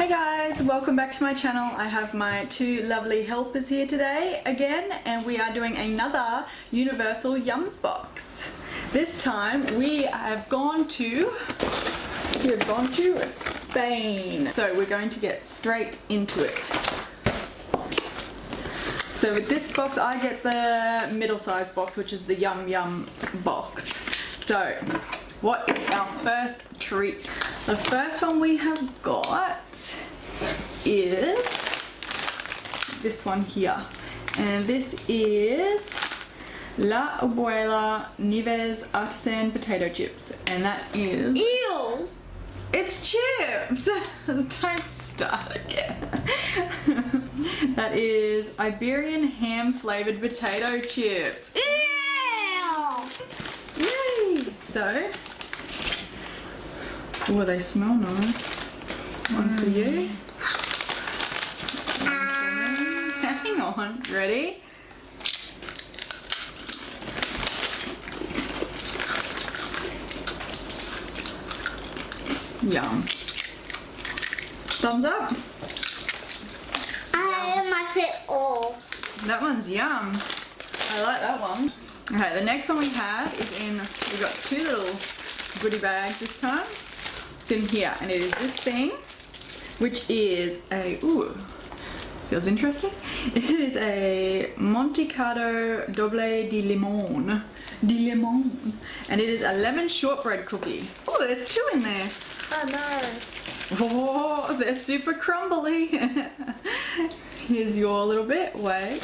Hey guys, welcome back to my channel. I have my two lovely helpers here today again, and we are doing another Universal Yums box. This time we have gone to Spain. So we're going to get straight into it. So with this box I get the middle-sized box, which is the Yum Yum box. So what is our first treat? The first one we have got is this one here, and this is La Abuela Nieves Artisan Potato Chips, and that is... Ew! It's chips! Don't start again. That is Iberian ham flavored potato chips. Ew! Yay! So, oh, they smell nice. One for you. Hang on, ready? Yum. Thumbs up. I must fit all. That one's yum. I like that one. Okay, the next one we have is we've got two little goodie bags this time. It's in here, and it is this thing, which is a, ooh, feels interesting. It is a Monticato Doble di Limon. And it is a lemon shortbread cookie. Oh, there's two in there. Oh no. Oh, they're super crumbly. Here's your little bit. Wait.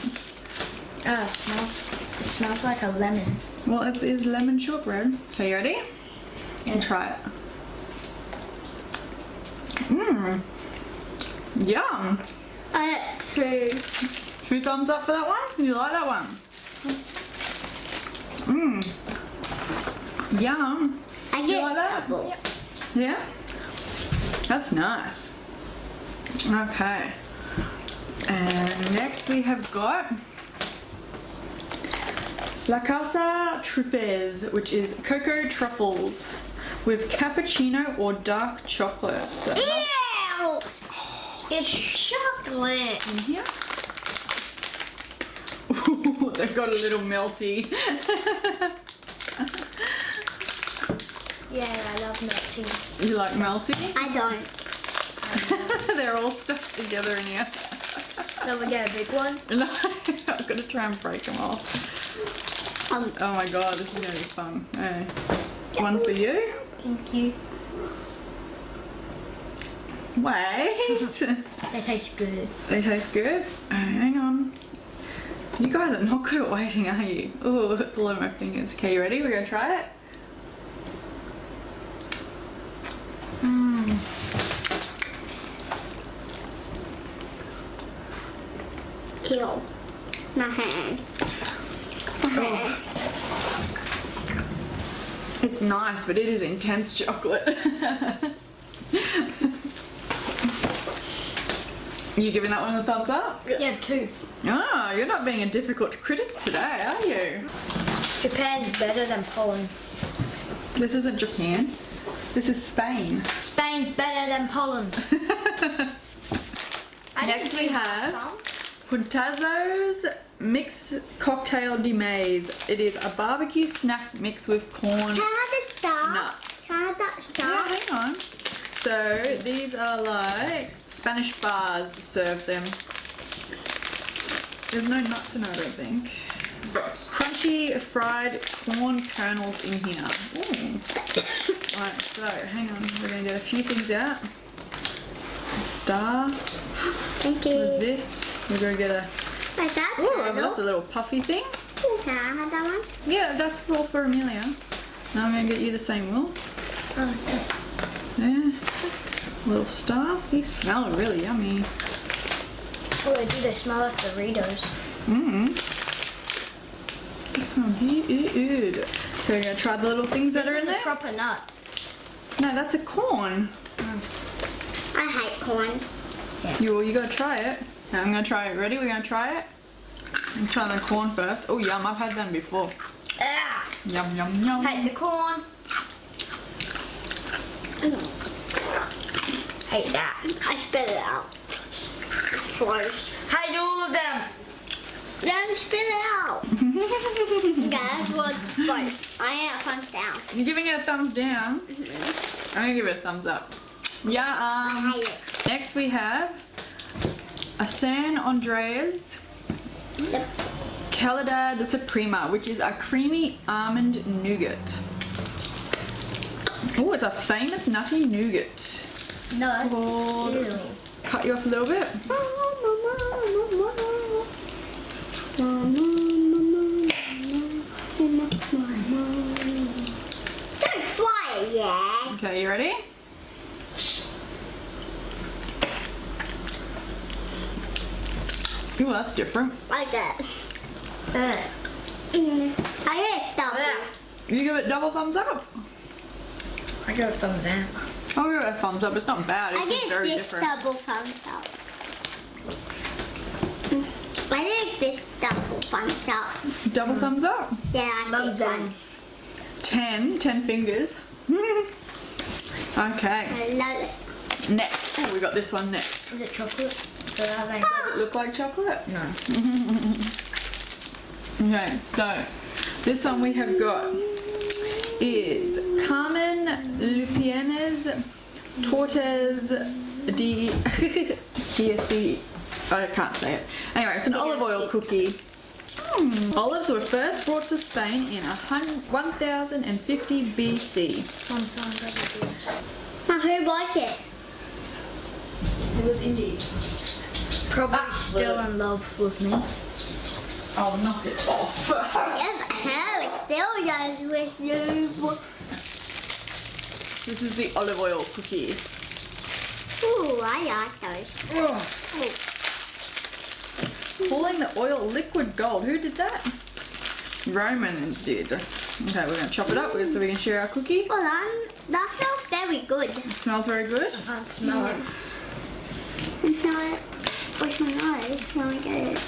Oh, it smells like a lemon. Well, it is lemon shortbread. Okay, you ready? And try it. Mmm. Yum. I got two. 2 thumbs up for that one? You like that one? Mmm. Yum. I You get like that? apple. Yeah? That's nice. Okay. And next we have got La Casa Truffes, which is cocoa truffles with cappuccino or dark chocolate. So Ew! It's chocolate. in here. Ooh, they've got a little melty. Yeah, I love melty. You like melty? I don't. They're all stuck together in here. So we get a big one? No, I've got to try and break them off. Oh my god, this is going to be fun. Okay. One for you. Thank you. Wait. They taste good. They taste good? Hang on. You guys are not good at waiting, are you? Oh, that's all over my fingers. Okay, you ready? We're going to try it? Mmm. Ew. My hand. Oh. It's nice, but it is intense chocolate. You giving that one a thumbs up? Yeah, 2. Oh, you're not being a difficult critic today, are you? Japan's better than Poland. This isn't Japan. This is Spain. Spain's better than Poland. Next we have Puntazzo's Mix Cocktail de Maize. It is a barbecue snack mix with corn Can I have the star? nuts. Can I have that star? Yeah, hang on. So these are like Spanish bars serve them. There's no nuts in it, I don't think. But crunchy fried corn kernels in here. Ooh. Right, so hang on. We're going to get a few things out. A star. Thank you. What is this? We're going to get a... Like that? Ooh, that's a little puffy thing. Can I have that one? Yeah, that's all for Emilia. Now I'm going to get you the same, Will. Oh, yeah. There. Little star. These smell really yummy. Oh, they smell like Doritos. Mmm. They smell good. So we're going to try the little things that are in This is there? a proper nut. No, that's a corn. I hate corns. You got to try it. Now I'm going to try it. Ready? We're going to try it. I'm trying the corn first. Oh, yum. I've had them before. Ah, Yum, yum, yum. hate the corn. Hate that. I spit it out. First. Hate all of them. Then spit it out. Guys, what? I am thumbs down. You're giving it a thumbs down? I'm gonna give it a thumbs up. Yeah, I hate it. next we have a San Andreas Yep. Calidad Suprema, which is a creamy almond nougat. Oh, it's a famous nutty nougat. No, that's Called- ew. Cut you off a little bit. Don't fly it yet. Okay, you ready? Ooh, that's different. Like that. Ugh. I get double. You give it double thumbs up. I give it a thumbs down. I'll give it a thumbs up. It's not bad. It's I just get very this different. double thumbs up. I get this double thumbs up. Double thumbs up. Yeah, I Thumbs this down. one. 10 fingers. Okay, I love it. next. Oh, we got this one next. Is it chocolate? Does Does it look like chocolate? No. Okay, so this one we have got is Carmen Lupienes Tortes de DSC. I can't say it. Anyway, it's an olive oil cookie. Olives were first brought to Spain in 1050 BC. Now, who was it? It was indeed. Probably still in love with me. I'll knock it off. Yes, Harry still does with you. This is the olive oil cookie. Ooh, I like those. Oh. Calling the oil liquid gold. Who did that? Romans did. Okay, we're gonna chop it up so we can share our cookie. Well, that smells very good. It smells very good. I can't smell it. It's not with my nose when I get it.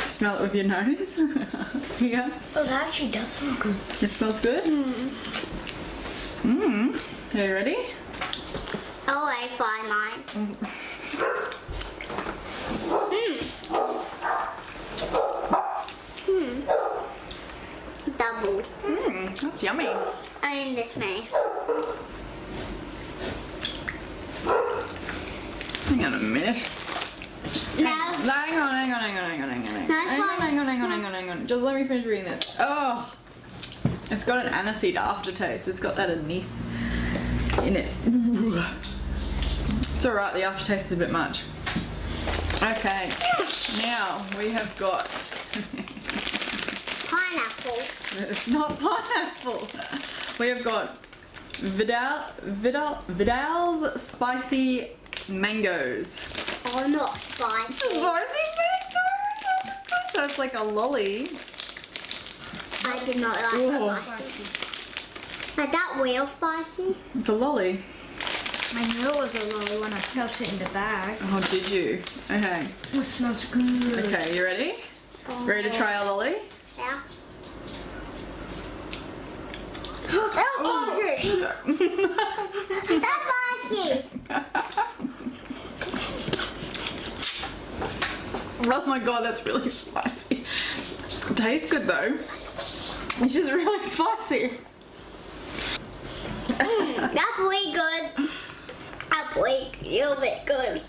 Smell it with your nose. Yeah. Oh, that actually does smell good. It smells good. Are you ready? Oh, I find mine. Double. That's yummy. I mean, this way. Hang on a minute. No. Hang on. Just let me finish reading this. Oh, it's got an aniseed aftertaste. It's got that anise in it. Ooh. It's alright, the aftertaste is a bit much. Okay, now we have got. Pineapple. It's not pineapple. We have got Vidal's spicy mangoes. Oh, not spicy. Spicy mangoes! So it's like a lolly. I did not like Ooh. that spicy. Is that real spicy? It's a lolly. I knew it was a lolly when I felt it in the bag. Oh, did you? Okay. Oh, it smells good. Okay, you ready? Ready to try a lolly? Yeah. Oh, that's spicy. Oh my god, that's really spicy. Tastes good though. It's just really spicy. That's way good. That's way a little bit good.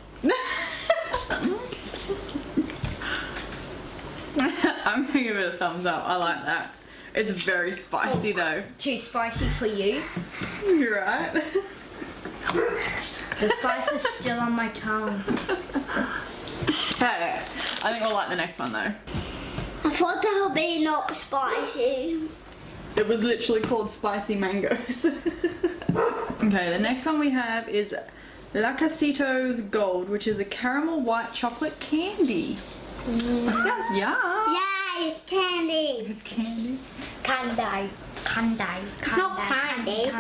I'm gonna give it a thumbs up. I like that. It's very spicy though. Too spicy for you. You're right. The spice is still on my tongue. Hey, I think we'll like the next one though. I thought that would be not spicy. It was literally called spicy mangoes. Okay, the next one we have is La Casito's Gold, which is a caramel white chocolate candy. That sounds yum. Yeah, it's candy. It's candy. Candy. It's not candy.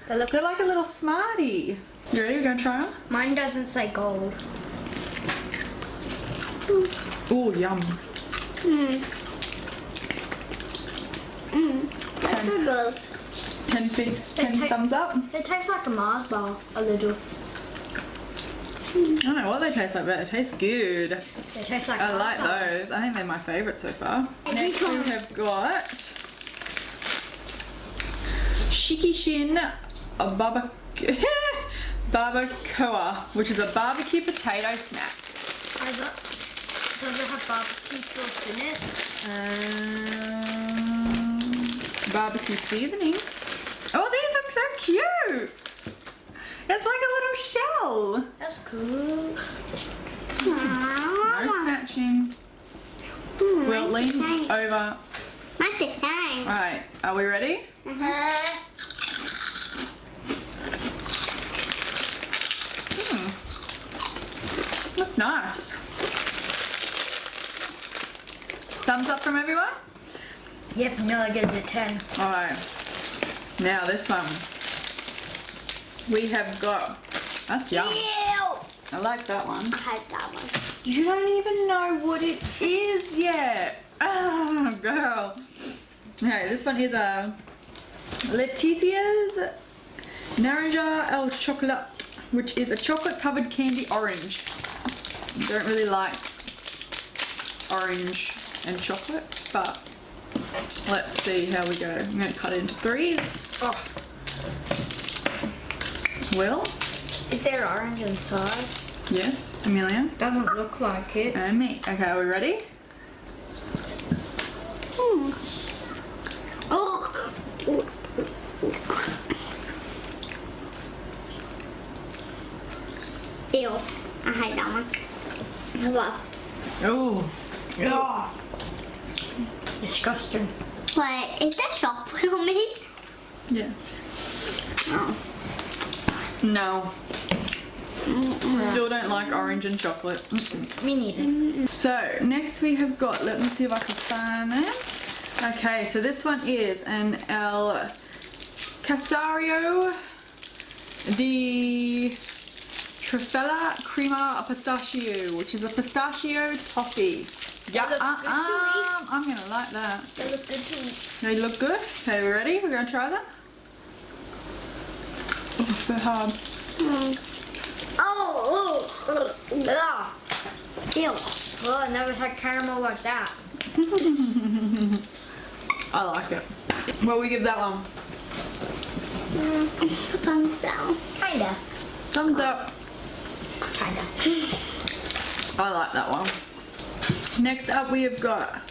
They're like a little Smartie. You ready? We're gonna try them? Mine doesn't say gold. Ooh, yum. That's so good. 10 They thumbs up. It tastes like a Mars bar, a little. I don't know what they taste like, but they taste good. They taste like I like hot dogs. those. I think they're my favourite so far. Every Next we time. have got Shikishin Barbacoa, which is a barbecue potato snack. Does it have barbecue sauce in it? Barbecue seasonings. Oh, these look so cute. It's like a little shell. That's cool. No snatching. We'll lean over. Not the same. Alright, are we ready? That's nice. Thumbs up from everyone? Yep, Emilia gives it 10. Alright. Now this one. We have got. That's yum. Ew. I like that one. I had that one. You don't even know what it is yet. Oh, girl. Okay, this one is a Leticia's Naranja El Chocolat, which is a chocolate covered candy orange. Don't really like orange and chocolate, but let's see how we go. I'm going to cut it into 3. Oh. Will? Is there orange inside? Yes. Emilia? Doesn't look like it. And me. Okay, are we ready? Oh. Ew. I hate that one. I love. Oh. Oh. Disgusting. Wait, is that chocolate on me? Yes. No. No. Still don't like orange and chocolate. Me neither. So next we have got, let me see if I can find that. Okay, so this one is an El Casario di Trufella Crema Pistachio, which is a pistachio toffee. Yeah, They look good to eat. I'm gonna like that. They look good to eat. They look good. Okay, we ready? We're gonna try that. Oh, it's a bit hard. Ah. Ew. Well, I never had caramel like that. I like it. What we give that one? Thumbs down. Kinda. Thumbs up. Kinda. I like that one. Next up we have got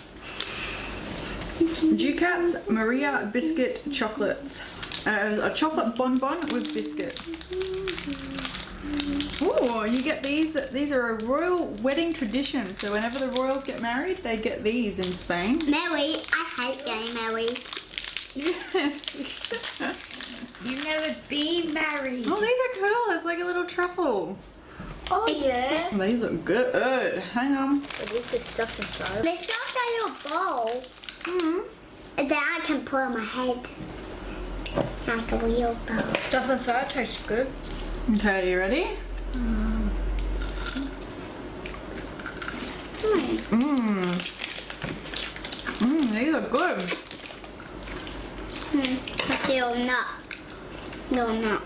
Ducats Maria Biscuit Chocolates. A chocolate bonbon with biscuit. Oh, you get these. These are a royal wedding tradition. So whenever the royals get married, they get these in Spain. Mary, I hate getting married. You've never been married. Oh, these are cool. It's like a little truffle. Oh, yeah. These look good. Hang on. What is this stuff inside? Let's just get a bowl. And then I can put on my head. Like a real bowl. Stuff inside tastes good. Okay, you ready? These are good. That's your nut. No nut.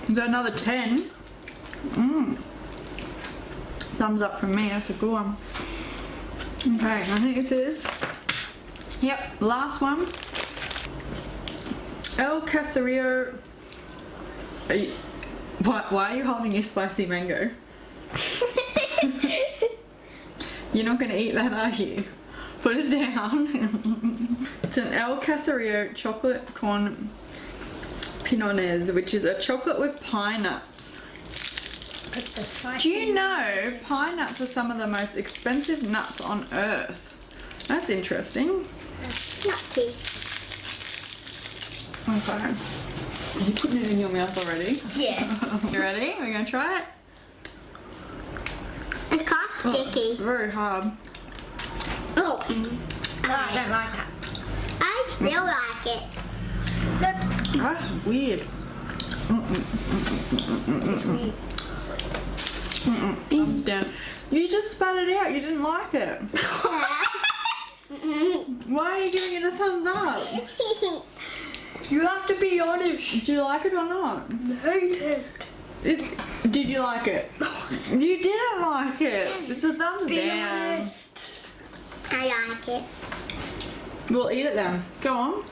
Is that another 10? Thumbs up from me. That's a good one. Okay, I think this is. Yep, last one. El Caserio. Why are you holding your spicy mango? You're not going to eat that, are you? Put it down. It's an El Caserio chocolate corn pinones, which is a chocolate with pine nuts. Put the spicy. Do you know pine nuts are some of the most expensive nuts on earth? That's interesting. Nutty. Okay. Are you putting it in your mouth already? Yes. You ready? We're going to try it? It's kind of sticky. It's very hard. Oh. I don't like that. I still like it. That's weird. It's weird. Thumbs down. You just spat it out. You didn't like it. Why are you giving it a thumbs up? You have to be honest. Do you like it or not? Hate it. Did you like it? You didn't like it. It's a thumbs Be down. honest. I like it. We'll eat it then. Go on.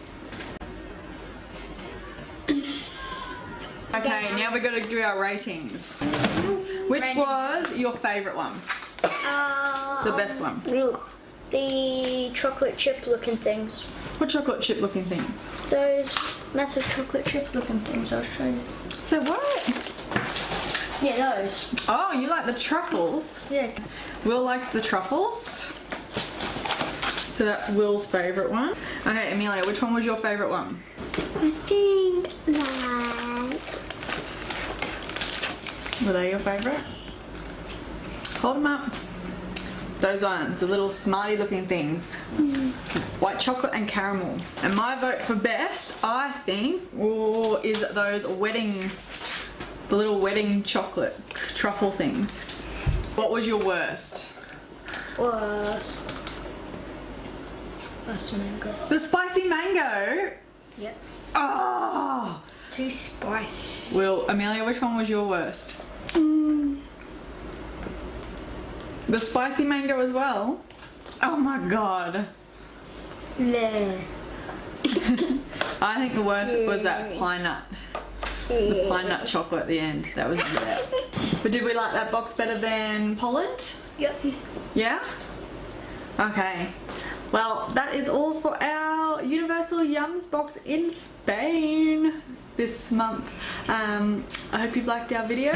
Okay, now we've got to do our ratings. Which was your favourite one? The best one? The chocolate chip looking things. What chocolate chip looking things? Those massive chocolate chip looking things I'll show you. So what? Yeah, those. Oh, you like the truffles? Yeah. Will likes the truffles. So that's Will's favourite one. Okay, Emilia, which one was your favourite one? I think that. Were they your favourite? Hold them up. Those ones, the little smarty looking things. White chocolate and caramel. And my vote for best, I think, is those the little wedding chocolate truffle things. What was your worst? That's mango. The spicy mango? Yep. Oh! Too spicy. Will, Emilia, which one was your worst? The spicy mango as well? Oh my god. Yeah. I think the worst was that pine nut. The pine nut chocolate at the end. That was bad. But did we like that box better than Poland? Yep. Yeah? Okay. Well, that is all for our Universal Yums box in Spain this month. I hope you've liked our video.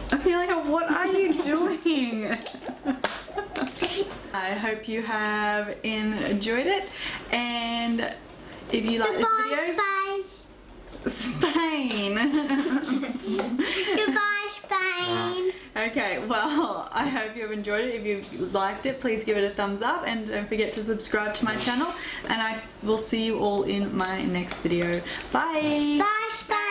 Emilia, what are you doing? I hope you have enjoyed it, and if you like this video, Spain. Goodbye, Spain. Okay, well, I hope you have enjoyed it. If you liked it, please give it a thumbs up, and don't forget to subscribe to my channel, and I will see you all in my next video. Bye. Bye, Spain.